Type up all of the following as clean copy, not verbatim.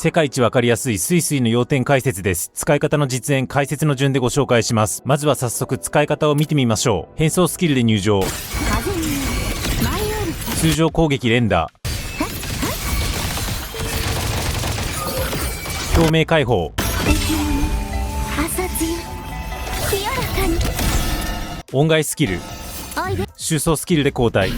世界一わかりやすいスイスイの要点解説です。使い方の実演、解説の順でご紹介します。まずは早速使い方を見てみましょう。変装スキルで入場。通常攻撃連打。表明解放。音外スキル。収装スキルで交代。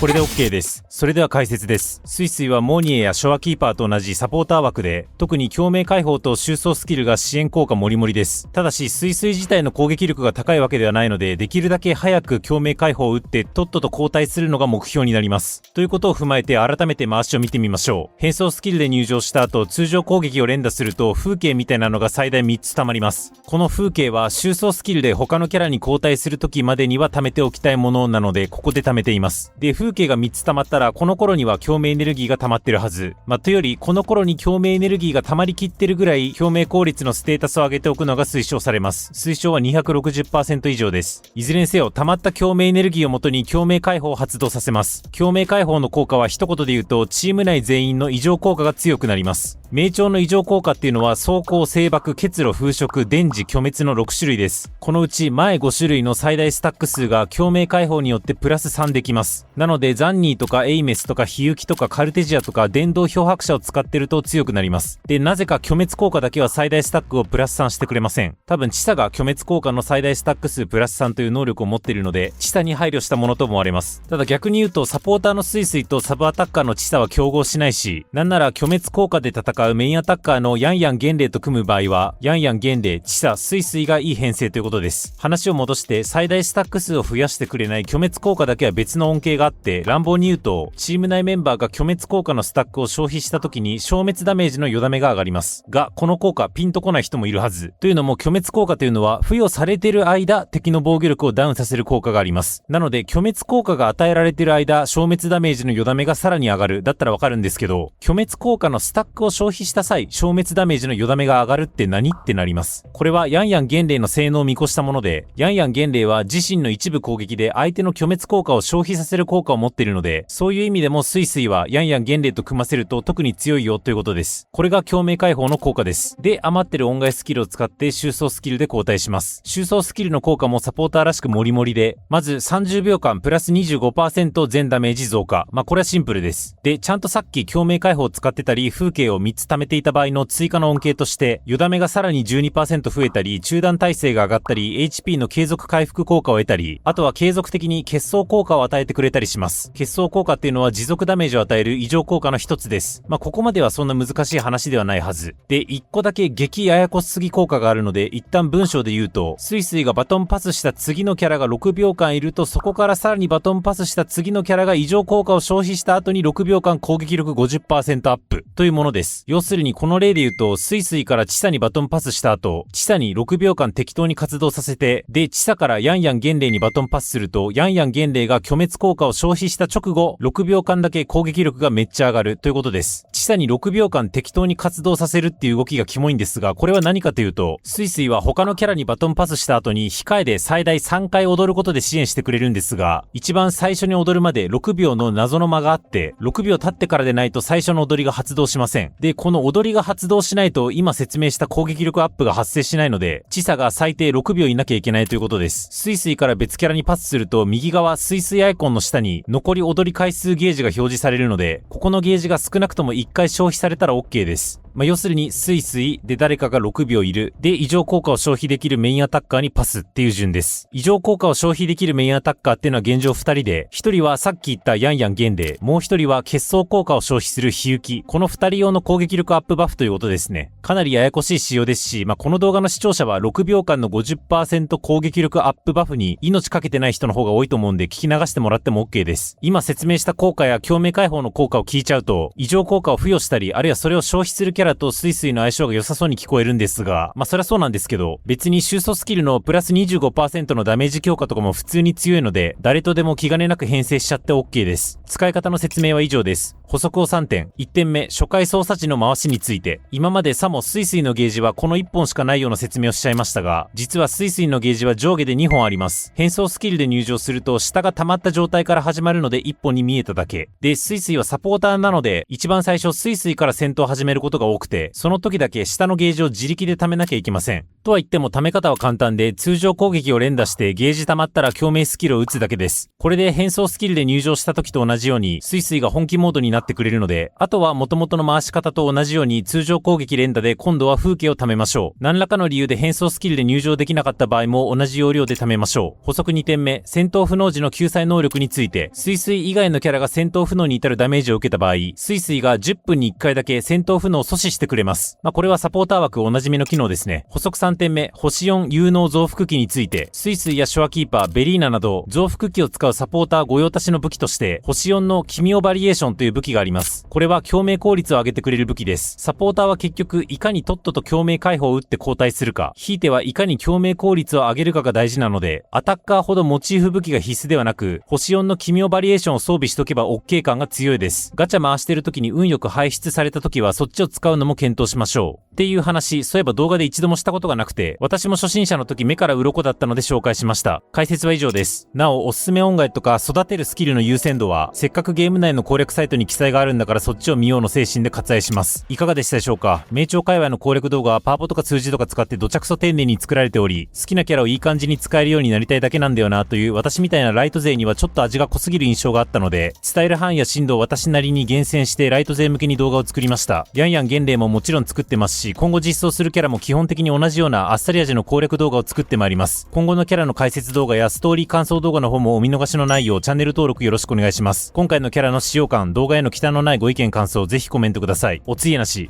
これで OK です。それでは解説です。スイスイはモーニエやショアキーパーと同じサポーター枠で、特に共鳴解放と収装スキルが支援効果もりもりです。ただし、スイスイ自体の攻撃力が高いわけではないので、できるだけ早く共鳴解放を打って、とっとと交代するのが目標になります。ということを踏まえて改めて回しを見てみましょう。変装スキルで入場した後、通常攻撃を連打すると、風景みたいなのが最大3つ溜まります。この風景は収装スキルで他のキャラに交代する時までには貯めておきたいものなので、ここで貯めています。で、風景が3つ溜まったら、この頃には共鳴エネルギーが溜まってるはず。とより、この頃に共鳴エネルギーが溜まりきってるぐらい、共鳴効率のステータスを上げておくのが推奨されます。推奨は 260% 以上です。いずれにせよ、溜まった共鳴エネルギーをもとに共鳴解放を発動させます。共鳴解放の効果は一言で言うと、チーム内全員の異常効果が強くなります。命中の異常効果っていうのは、走行、静爆、結露、風食、電磁、虚滅の6種類です。このうち前5種類の最大スタック数が共鳴解放によってプラス3できます。なので、ザンニーとかエイメスとかヒユキとかカルテジアとか電動漂白者を使ってると強くなります。で、なぜか虚滅効果だけは最大スタックをプラス3してくれません。多分、チサが虚滅効果の最大スタック数プラス3という能力を持っているので、チサに配慮したものと思われます。ただ逆に言うと、サポーターのスイスイとサブアタッカーのチサは競合しないし、なんなら虚滅効果で戦うメインアタッカーのヤンヤンゲンレイと組む場合は、ヤンヤンゲンレイ、チサ、スイスイがいい編成ということです。話を戻して、最大スタック数を増やしてくれない虚滅効果だけは別の恩恵があって、乱暴に言うと、チーム内メンバーが虚滅効果のスタックを消費した時に消滅ダメージのよだめが上がります。が、この効果ピンとこない人もいるはず。というのも虚滅効果というのは付与されている間、敵の防御力をダウンさせる効果があります。なので、虚滅効果が与えられている間、消滅ダメージのよだめがさらに上がる。だったらわかるんですけど、虚滅効果のスタックを消費した際、消滅ダメージのよだめが上がるって何ってなります。これはヤンヤンゲンレイの性能を見越したもので、ヤンヤンゲンレイは自身の一部攻撃で相手の虚滅効果を消費させる効果を持っているので、そういう意味でもスイスイはヤンヤンゲンレイと組ませると特に強いよということです。これが共鳴解放の効果です。で、余ってる音外スキルを使って収装スキルで交代します。収装スキルの効果もサポーターらしくモリモリで、まず30秒間プラス 25% 全ダメージ増加。これはシンプルです。で、ちゃんとさっき共鳴解放を使ってたり、風景を3つ貯めていた場合の追加の恩恵として、よだめがさらに 12% 増えたり、中断耐性が上がったり、HP の継続回復効果を得たり、あとは継続的に結晶効果を与えてくれたりします。結晶効果っていうのは持続ダメージを与える異常効果の一つです。ここまではそんな難しい話ではないはず。で、1個だけ激ややこしすぎ効果があるので、一旦文章で言うと、スイスイがバトンパスした次のキャラが6秒間いると、そこからさらにバトンパスした次のキャラが異常効果を消費した後に6秒間攻撃力 50% アップというものです。要するにこの例で言うと、スイスイからチサにバトンパスした後、チサに6秒間適当に活動させて、で、チサからヤンヤンゲンレイにバトンパスすると、ヤンヤンゲンレイが虚滅効果を消費した直後、6秒間だけ攻撃力がめっちゃ上がるということです。チサに6秒間適当に活動させるっていう動きがキモいんですが、これは何かというと、スイスイは他のキャラにバトンパスした後に控えで最大3回踊ることで支援してくれるんですが、一番最初に踊るまで6秒の謎の間があって、6秒経ってからでないと最初の踊りが発動しません。で、この踊りが発動しないと今説明した攻撃力アップが発生しないので、チサが最低6秒いなきゃいけないということです。スイスイから別キャラにパスすると、右側スイスイアイコンの下に残り踊り回数ゲージが表示されるので、ここのゲージが少なくとも1回消費されたら OK です。要するにスイスイで誰かが6秒いるで異常効果を消費できるメインアタッカーにパスっていう順です。異常効果を消費できるメインアタッカーっていうのは現状2人で、1人はさっき言ったヤンヤンゲンレイ、もう1人は結晶効果を消費するヒユキ。この2人用の攻撃力アップバフということですね。かなりややこしい仕様ですし、この動画の視聴者は6秒間の 50% 攻撃力アップバフに命かけてない人の方が多いと思うんで聞き流してもらっても OK です。今説明した効果や共鳴解放の効果を聞いちゃうと、異常効果を付与したり、あるいはそれを消費するキャラとスイスイの相性が良さそうに聞こえるんですが、そりゃそうなんですけど、別に収束スキルのプラス 25% のダメージ強化とかも普通に強いので、誰とでも気兼ねなく編成しちゃって OK です。使い方の説明は以上です。補足を3点。1点目、初回操作時の回しについて。今までさもスイスイのゲージはこの1本しかないような説明をしちゃいましたが、実はスイスイのゲージは上下で2本あります。変装スキルで入場すると下が溜まった状態から始まるので1本に見えただけ。で、スイスイはサポーターなので、一番最初スイスイから戦闘を始めることが多くて、その時だけ下のゲージを自力で溜めなきゃいけません。とは言っても溜め方は簡単で、通常攻撃を連打してゲージ溜まったら共鳴スキルを打つだけです。これで変装スキルで入場した時と同じように、スイスイが本気モードになってくれるので、あとは元々の回し方と同じように通常攻撃連打で今度は風景を貯めましょう。何らかの理由で変装スキルで入場できなかった場合も同じ要領で貯めましょう。補足2点目、戦闘不能時の救済能力について、スイスイ以外のキャラが戦闘不能に至るダメージを受けた場合、スイスイが10分に1回だけ戦闘不能を阻止してくれます。これはサポーター枠おなじみの機能ですね。補足3点目、星4有能増幅機について、スイスイやシュアキーパー、ベリーナなど増幅機を使うサポーター御用達の武器として、星4の奇妙バリエーションという武器があります。これは共鳴効率を上げてくれる武器です。サポーターは結局いかにトットと共鳴解放を打って交代するか、ひいてはいかに共鳴効率を上げるかが大事なので、アタッカーほどモチーフ武器が必須ではなく、星4の奇妙バリエーションを装備しとけば OK 感が強いです。ガチャ回してる時に運よく排出された時はそっちを使うのも検討しましょう。っていう話、そういえば動画で一度もしたことがなくて、私も初心者の時目から鱗だったので紹介しました。解説は以上です。なお、おすすめ音楽とか育てるスキルの優先度は、せっかくゲーム内の攻略サイトに記載があるんだからそっちを見ようの精神で割愛します。いかがでしたでしょうか。名調界隈の攻略動画はパワポとか数字とか使ってどちゃくそ丁寧に作られており、好きなキャラをいい感じに使えるようになりたいだけなんだよなという私みたいなライト勢にはちょっと味が濃すぎる印象があったので、伝える範囲や深度を私なりに厳選してライト勢向けに動画を作りました。ヤンヤン玄霊ももちろん作ってますし、今後実装するキャラも基本的に同じようなあっさり味の攻略動画を作ってまいります。今後のキャラの解説動画やストーリー感想動画の方もお見逃しのないようチャンネル登録よろしくお願いします。今回のキャラの使用感、動画への忌憚のないご意見感想ぜひコメントください。おつゆなし。